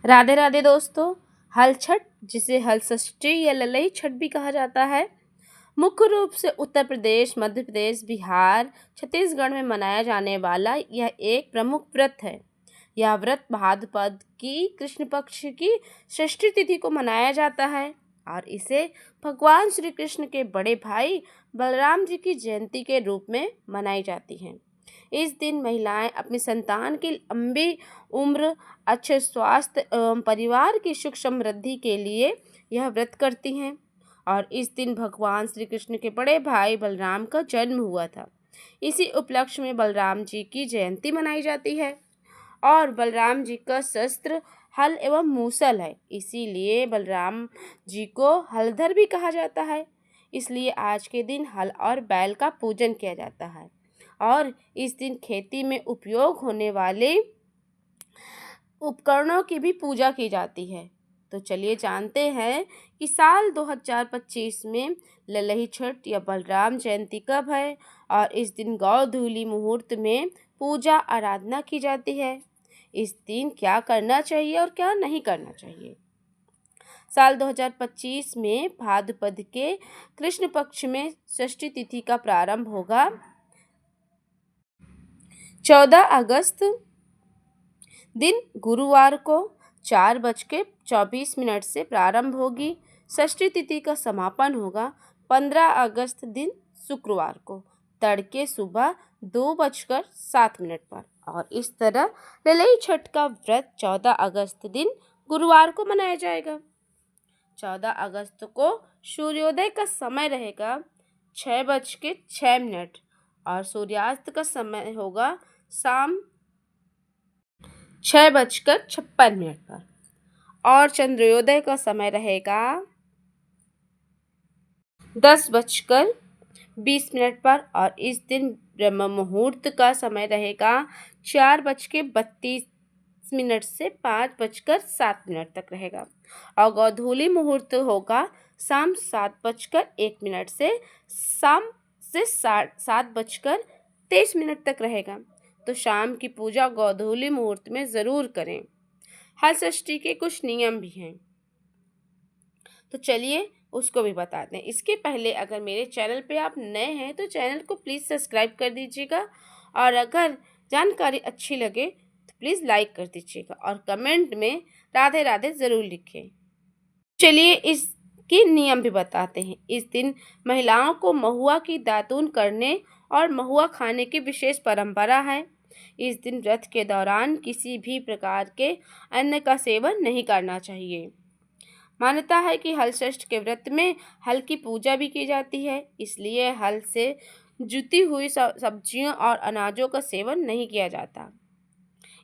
राधे राधे दोस्तों। हल छठ, जिसे हल षष्ठी या ललई छठ भी कहा जाता है, मुख्य रूप से उत्तर प्रदेश, मध्य प्रदेश, बिहार, छत्तीसगढ़ में मनाया जाने वाला यह एक प्रमुख व्रत है। यह व्रत भाद्रपद की कृष्ण पक्ष की षष्ठी तिथि को मनाया जाता है और इसे भगवान श्री कृष्ण के बड़े भाई बलराम जी की जयंती के रूप में मनाई जाती है। इस दिन महिलाएं अपनी संतान की लंबी उम्र, अच्छे स्वास्थ्य एवं परिवार की सुख समृद्धि के लिए यह व्रत करती हैं। और इस दिन भगवान श्री कृष्ण के बड़े भाई बलराम का जन्म हुआ था। इसी उपलक्ष्य में बलराम जी की जयंती मनाई जाती है और बलराम जी का शस्त्र हल एवं मूसल है, इसीलिए बलराम जी को हलधर भी कहा जाता है। इसलिए आज के दिन हल और बैल का पूजन किया जाता है और इस दिन खेती में उपयोग होने वाले उपकरणों की भी पूजा की जाती है। तो चलिए जानते हैं कि साल 2025 में ललही छठ या बलराम जयंती कब है और इस दिन गौधूली मुहूर्त में पूजा आराधना की जाती है। इस दिन क्या करना चाहिए और क्या नहीं करना चाहिए। साल 2025 में भाद्रपद के कृष्ण पक्ष में षष्ठी तिथि का प्रारंभ होगा। 14 अगस्त दिन गुरुवार को 4:24 से प्रारंभ होगी। षष्ठी तिथि का समापन होगा 15 अगस्त दिन शुक्रवार को तड़के सुबह 2:07 पर। और इस तरह ललई छठ का व्रत 14 अगस्त दिन गुरुवार को मनाया जाएगा। 14 अगस्त को सूर्योदय का समय रहेगा 6:06 और सूर्यास्त का समय होगा शाम 6:56 पर और चंद्रोदय का समय रहेगा 10:20 पर और इस दिन ब्रह्म मुहूर्त का समय रहेगा 4:32 से 5:07 तक रहेगा और गोधूली मुहूर्त होगा शाम 7:01 से शाम से 7:23 तक रहेगा। तो शाम की पूजा गोधूली मुहूर्त में ज़रूर करें। हल षष्ठी के कुछ नियम भी हैं, तो चलिए उसको भी बताते हैं। इसके पहले अगर मेरे चैनल पे आप नए हैं तो चैनल को प्लीज़ सब्सक्राइब कर दीजिएगा और अगर जानकारी अच्छी लगे तो प्लीज़ लाइक कर दीजिएगा और कमेंट में राधे राधे ज़रूर लिखें। चलिए इसके नियम भी बताते हैं। इस दिन महिलाओं को महुआ की दातून करने और महुआ खाने की विशेष परंपरा है। इस दिन व्रत के दौरान किसी भी प्रकार के अन्न का सेवन नहीं करना चाहिए। मान्यता है कि हल षष्ठ के व्रत में हल की पूजा भी की जाती है, इसलिए हल से जुती हुई सब्जियों और अनाजों का सेवन नहीं किया जाता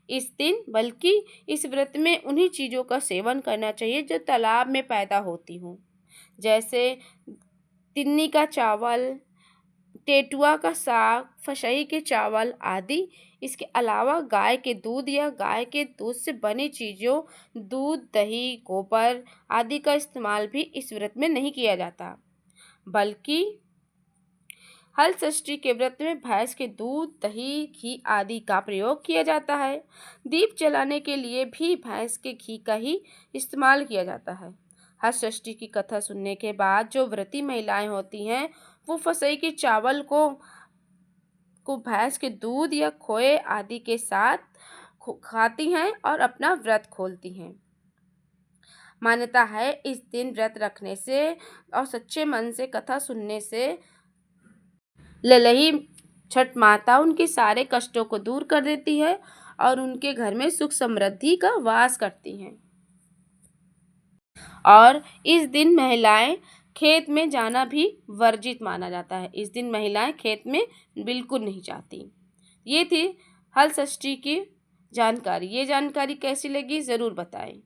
इस दिन, बल्कि इस व्रत में उन्हीं चीज़ों का सेवन करना चाहिए जो तालाब में पैदा होती हों, जैसे तिन्नी का चावल, टेटुआ का साग, फसई के चावल आदि। इसके अलावा गाय के दूध या गाय के दूध से बनी चीज़ों, दूध, दही, गोबर आदि का इस्तेमाल भी इस व्रत में नहीं किया जाता, बल्कि हल षष्ठी के व्रत में भैंस के दूध, दही, घी आदि का प्रयोग किया जाता है। दीप जलाने के लिए भी भैंस के घी का ही इस्तेमाल किया जाता है। हल षष्ठी की कथा सुनने के बाद जो व्रती महिलाएं होती हैं वो फसई के चावल को भैंस के दूध या खोए आदि के साथ खाती हैं और अपना व्रत खोलती हैं। मान्यता है इस दिन व्रत रखने से और सच्चे मन से कथा सुनने से ललही छठ माता उनके सारे कष्टों को दूर कर देती है और उनके घर में सुख समृद्धि का वास करती हैं। और इस दिन महिलाएं खेत में जाना भी वर्जित माना जाता है। इस दिन महिलाएं खेत में बिल्कुल नहीं जाती। ये थी हल षष्ठी की जानकारी। ये जानकारी कैसी लगी ज़रूर बताएं।